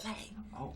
Play. Oh.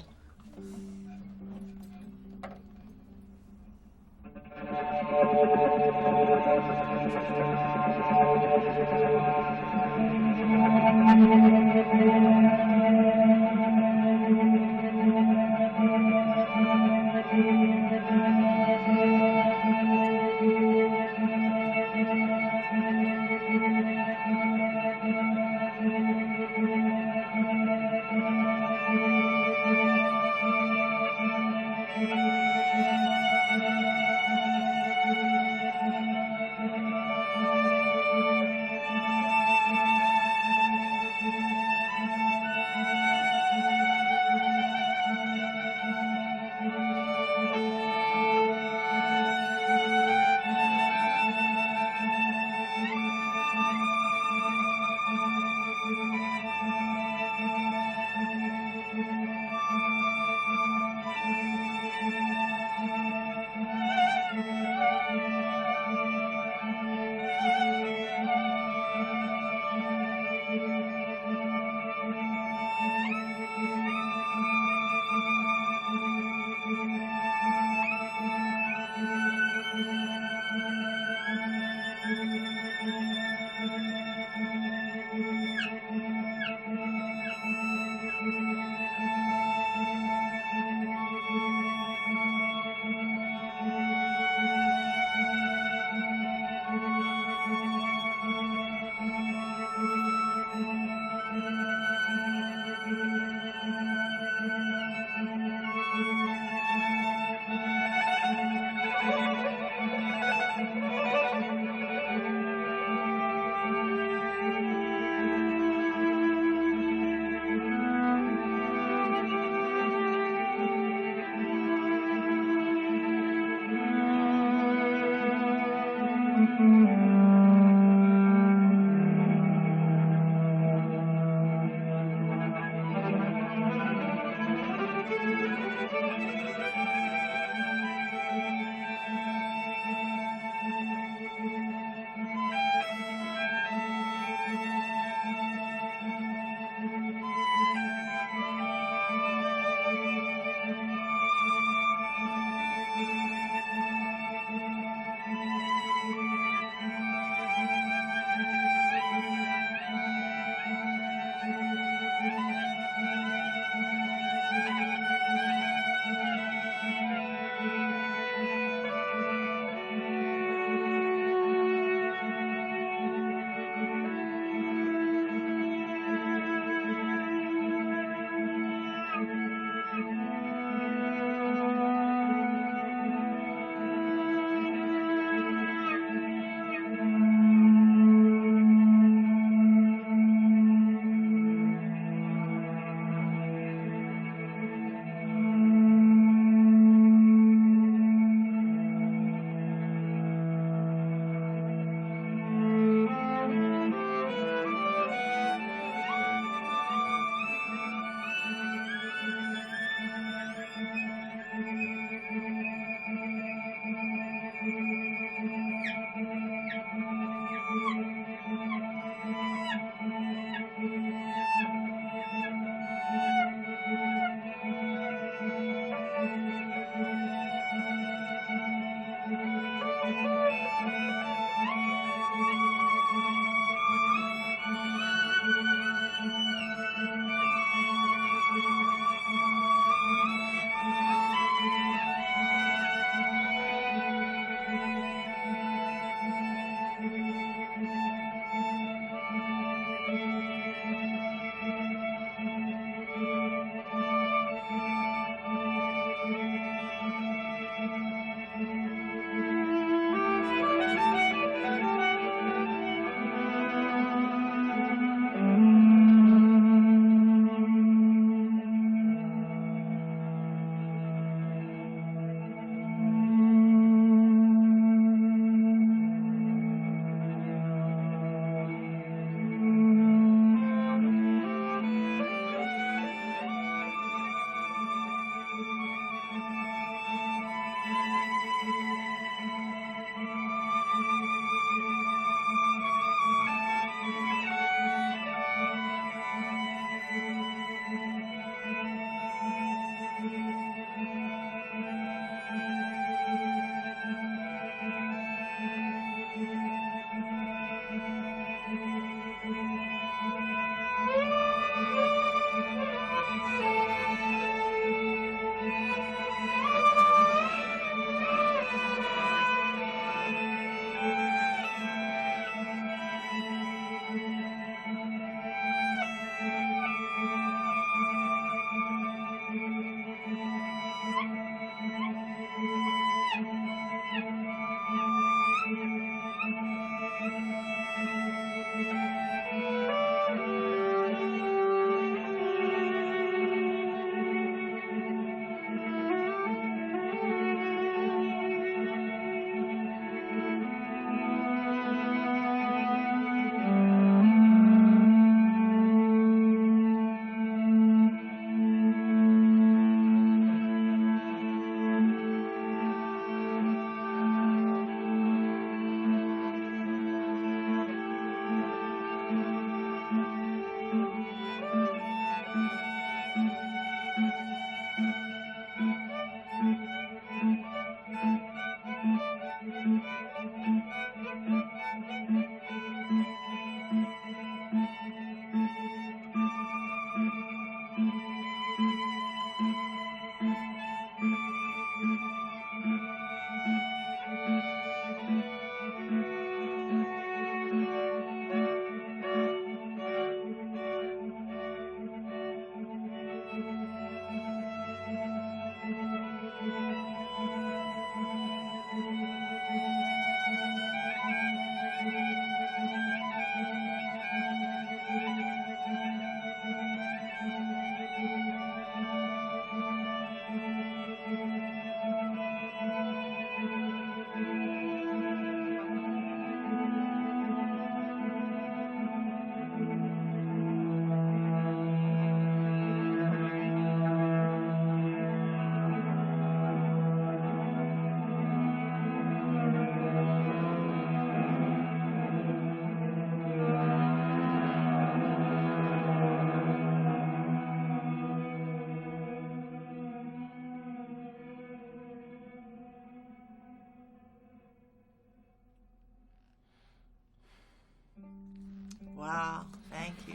Wow, thank you.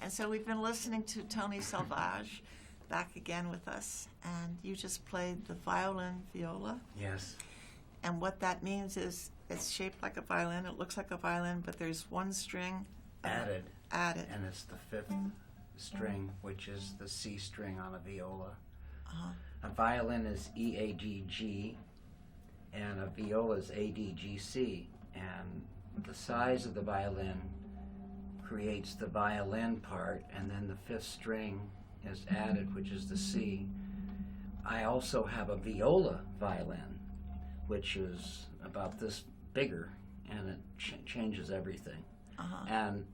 And so we've been listening to Tony Selvage back again with us, and you just played the violin viola. Yes. And what that means is it's shaped like a violin, it looks like a violin, but there's one string Added. And it's the fifth string, which is the C string on a viola. A violin is E-A-D-G, and a viola is A-D-G-C. And the size of the violin creates the violin part, and then the fifth string is added, which is the C. I also have a viola violin, which is about this bigger, and it changes everything. And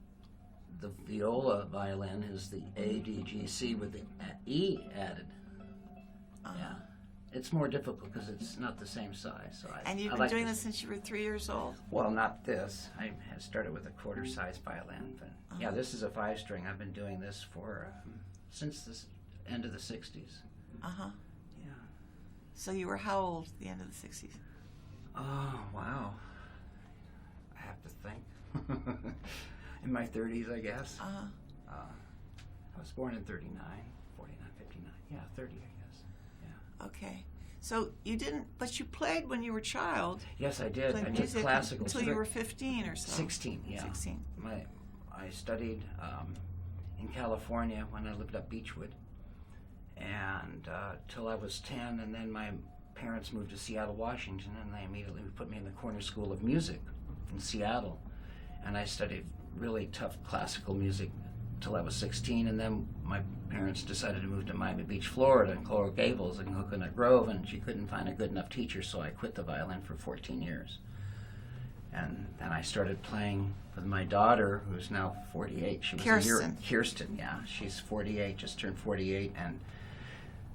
the viola violin is the A-D-G-C with the E added. Yeah. It's more difficult because it's not the same size. So and you've been doing this since you were 3 years old? Well, not this. I had started with a quarter-size violin. But yeah, this is a 5-string. I've been doing this for since the end of the 60s. Yeah. So you were how old at the end of the 60s? Oh, wow. I have to think. In my 30s, I guess. I was born in 39, 49, 59. Yeah, 30, I guess. Yeah. Okay. So you didn't, but you played when you were a child. Yes, I did. I did music classical. until you were 15 or so. 16, yeah. 16. I studied in California when I lived up Beechwood, and till I was 10, and then my parents moved to Seattle, Washington, and they immediately put me in the Corner School of Music in Seattle, and I studied really tough classical music till I was 16, and then my parents decided to move to Miami Beach, Florida, and Coral Gables and Coconut Grove, and she couldn't find a good enough teacher, so I quit the violin for 14 years. And then I started playing with my daughter, who's now 48. She was Kirsten, yeah. She's 48, just turned 48, and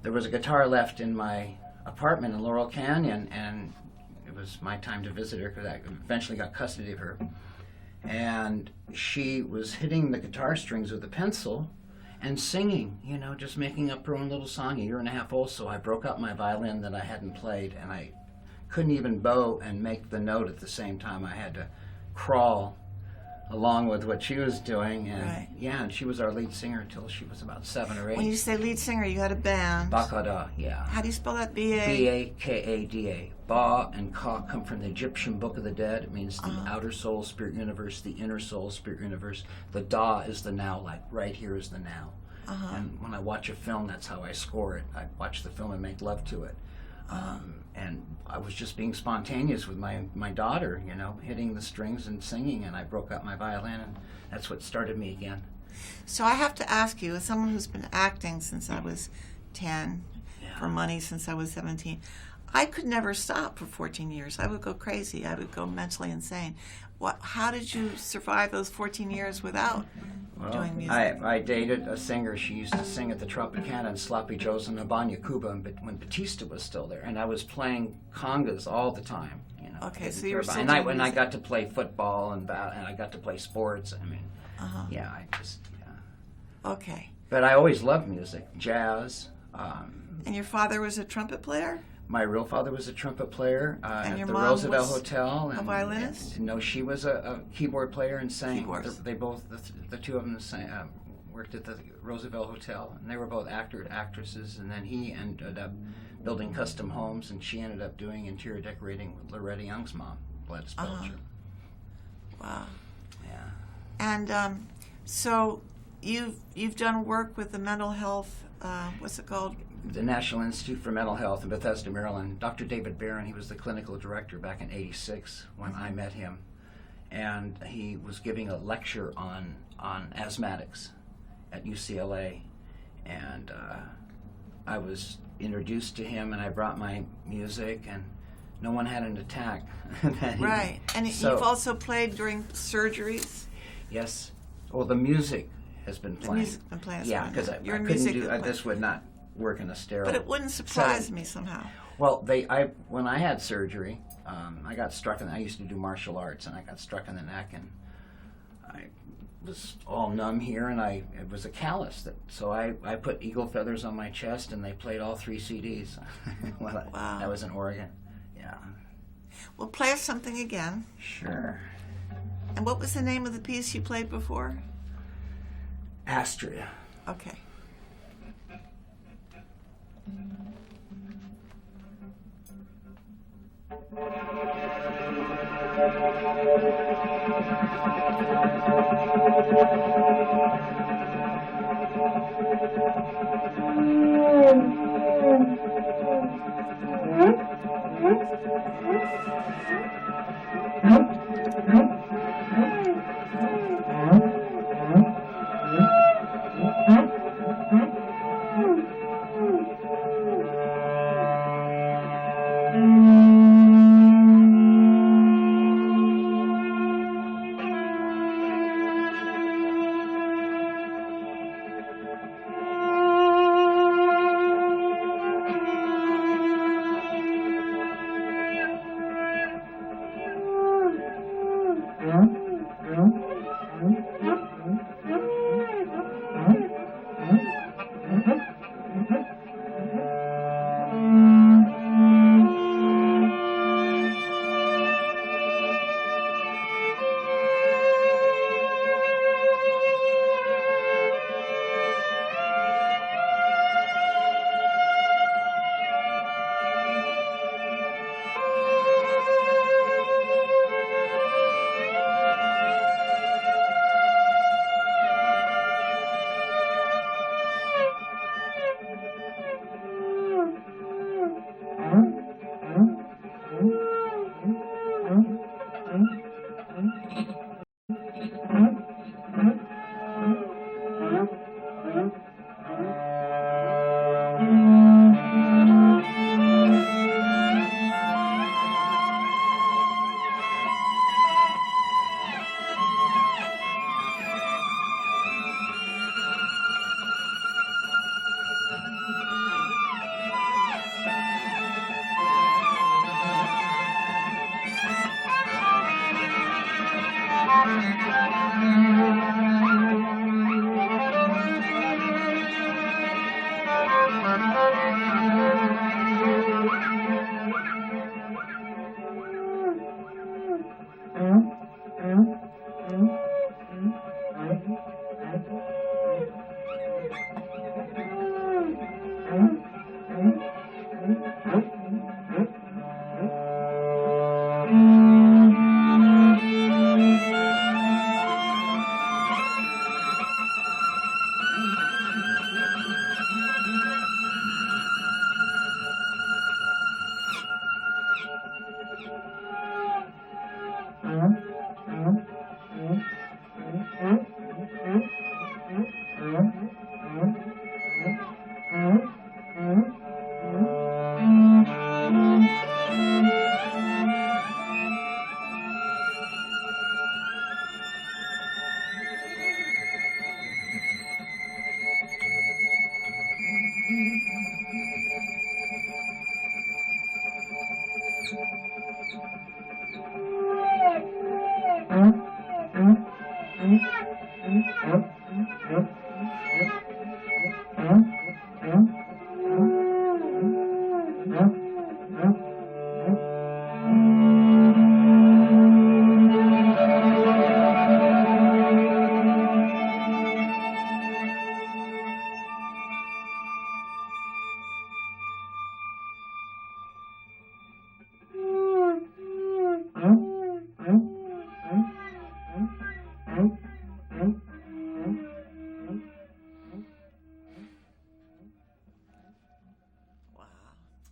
there was a guitar left in my apartment in Laurel Canyon, and it was my time to visit her because I eventually got custody of her. And she was hitting the guitar strings with a pencil and singing, you know, just making up her own little song, 1.5 years old. So I broke out my violin that I hadn't played, and I couldn't even bow and make the note at the same time. I had to crawl along with what she was doing. And yeah, and she was our lead singer until she was about 7 or 8. When you say lead singer, you had a band. Bakada, yeah. How do you spell that? B-A? B-A-K-A-D-A. Ba and Ka come from the Egyptian Book of the Dead. It means the outer soul, spirit universe, the inner soul, spirit universe. The Da is the now, like right here is the now. And when I watch a film, that's how I score it. I watch the film and make love to it. And I was just being spontaneous with my daughter, you know, hitting the strings and singing, and I broke out my violin, and that's what started me again. So I have to ask you, as someone who's been acting since I was 10, for money since I was 17, I could never stop for 14 years. I would go crazy. I would go mentally insane. How did you survive those 14 years without doing music? I dated a singer. She used to sing at the Tropicana and Sloppy Joe's in Habana, Cuba, when Batista was still there. And I was playing congas all the time. You know, okay, so you were still doing music. I got to play football and I got to play sports. I mean, Okay. But I always loved music, jazz. And your father was a trumpet player? My real father was a trumpet player and at the mom Roosevelt was Hotel. A violinist? No, she was a keyboard player and sang. Keyboards. They both, the two of them, worked at the Roosevelt Hotel, and they were both actresses. And then he ended up building custom homes, and she ended up doing interior decorating with Loretta Young's mom, Gladys Belcher. Wow. Yeah. And so you've done work with the mental health. What's it called? The National Institute for Mental Health in Bethesda, Maryland. Dr. David Barron, he was the clinical director back in '86 when I met him, and he was giving a lecture on asthmatics at UCLA, and I was introduced to him, and I brought my music, and no one had an attack. Right, and you've also played during surgeries? Yes. Well, the music has been playing. The music's been playing. Yeah, because I couldn't do this would not work in a sterile. But it wouldn't surprise me somehow. Well, when I had surgery, I got struck in. I used to do martial arts, and I got struck in the neck, and I was all numb here, and it was a callus. So I put eagle feathers on my chest, and they played all 3 CDs. Wow. I was in Oregon. Yeah. Well, play us something again. Sure. And what was the name of the piece you played before? Astria. Okay.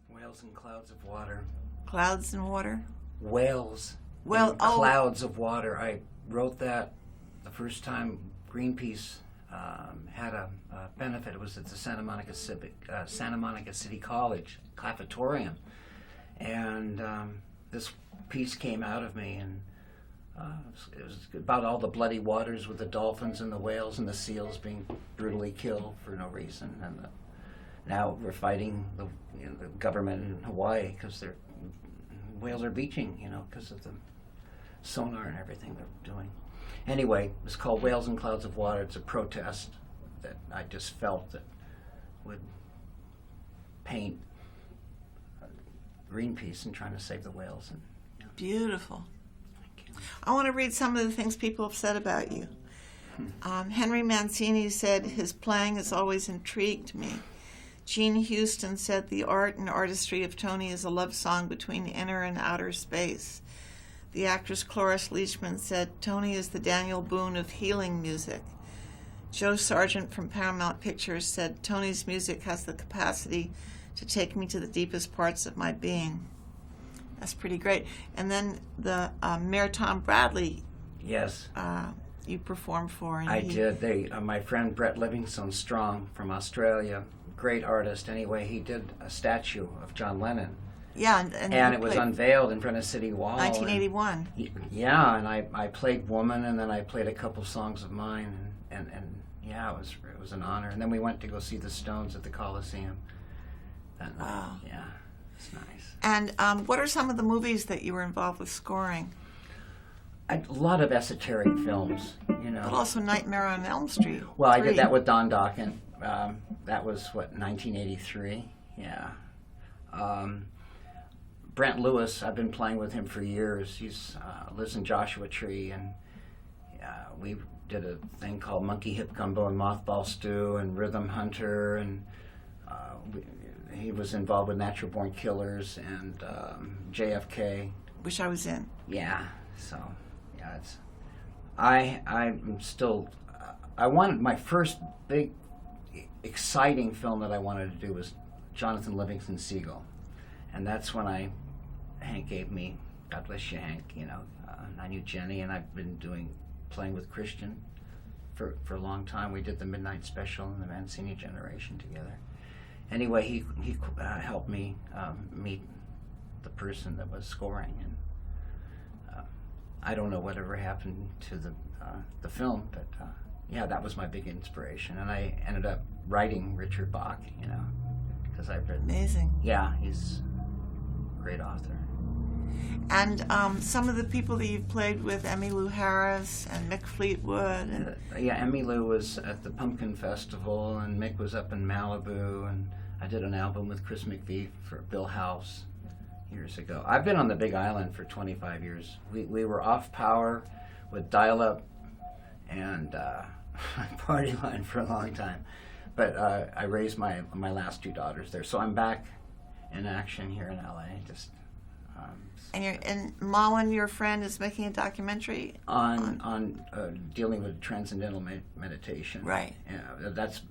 Whales and clouds of water. Clouds and water? Whales. Well, in clouds of water. I wrote that the first time Greenpeace had a benefit. It was at the Santa Monica City College cafetorium, and this piece came out of me, and it was about all the bloody waters with the dolphins and the whales and the seals being brutally killed for no reason, and now we're fighting the government in Hawaii because their whales are beaching, because of the sonar and everything they're doing. Anyway, it's called Whales and Clouds of Water. It's a protest that I just felt that would paint Greenpeace and trying to save the whales. And beautiful. Thank you. I want to read some of the things people have said about you. Henry Mancini said, his playing has always intrigued me. Gene Houston said, the art and artistry of Tony is a love song between inner and outer space. The actress Cloris Leachman said, Tony is the Daniel Boone of healing music. Joe Sargent from Paramount Pictures said, Tony's music has the capacity to take me to the deepest parts of my being. That's pretty great. And then the Mayor Tom Bradley, Yes. You performed for. And I did. My friend Brett Livingston Strong from Australia, great artist. Anyway, he did a statue of John Lennon. Yeah, and it was unveiled in front of City Wall. 1981. Yeah, and I played Woman, and then I played a couple songs of mine, and yeah, it was an honor. And then we went to go see the Stones at the Coliseum that night. Wow. Yeah, it's nice. And what are some of the movies that you were involved with scoring? A lot of esoteric films, you know. But also Nightmare on Elm Street. Well, I did that with Don Dokken. That was, 1983? Yeah. Brent Lewis, I've been playing with him for years. He's lives in Joshua Tree, and we did a thing called Monkey Hip Gumbo and Mothball Stew and Rhythm Hunter, and he was involved with Natural Born Killers and JFK. Which I was in. Yeah, so yeah, I'm still. I wanted my first big, exciting film that I wanted to do was Jonathan Livingston Seagull. And that's when Hank gave me, God bless you, Hank, you know, I knew Jenny, and I've been playing with Christian for a long time. We did the Midnight Special and the Mancini Generation together. Anyway, he helped me meet the person that was scoring, and I don't know whatever happened to the film, but yeah, that was my big inspiration. And I ended up writing Richard Bach, you know, because I've read. Amazing. Yeah, he's great author. And some of the people that you've played with, Emmylou Harris and Mick Fleetwood. And yeah, Emmylou was at the Pumpkin Festival, and Mick was up in Malibu, and I did an album with Chris McVie for Bill House years ago. I've been on the Big Island for 25 years. We were off power with dial-up and party line for a long time. But I raised my last two daughters there, so I'm back in action here in LA. Just and Malin, your friend, is making a documentary on dealing with transcendental meditation. Right. Yeah, that's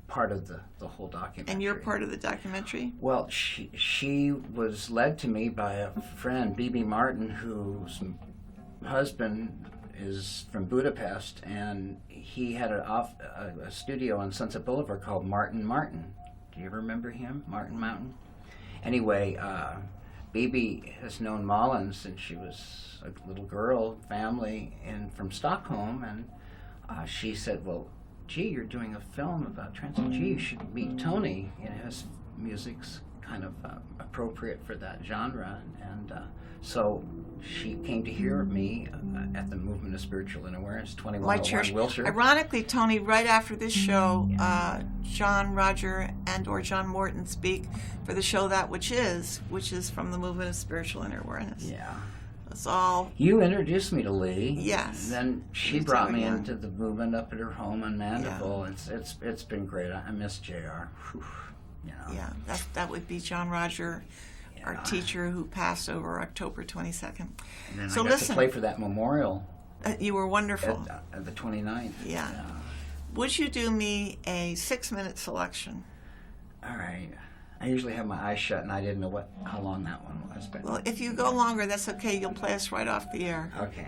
part of the whole documentary. And you're part of the documentary? Well, she was led to me by a friend, B.B. Martin, whose husband is from Budapest, and he had a studio on Sunset Boulevard called Martin. Do you ever remember him, Martin Mountain? Anyway, Bibi has known Malin since she was a little girl, family, and from Stockholm, and she said, well, gee, you're doing a film about transcendental. Gee, you should meet Tony. You know, his music's kind of appropriate for that genre, and so she came to hear me at the Movement of Spiritual and Awareness, 2101 Wilshire. Ironically, Tony, right after this show, John, Roger, or John Morton speak for the show That Which Is from the Movement of Spiritual Inner Awareness. Yeah. That's all. You introduced me to Lee. Yes. Then she brought me into the movement up at her home in Mandeville. Yeah. It's been great. I miss JR. Whew, you know. Yeah, that would be John Roger, our teacher who passed over October 22nd. And then so I got to play for that memorial. You were wonderful. At the 29th. Yeah. Would you do me a 6-minute selection? All right. I usually have my eyes shut, and I didn't know how long that one was. But well, if you go longer, that's okay. You'll play us right off the air. Okay.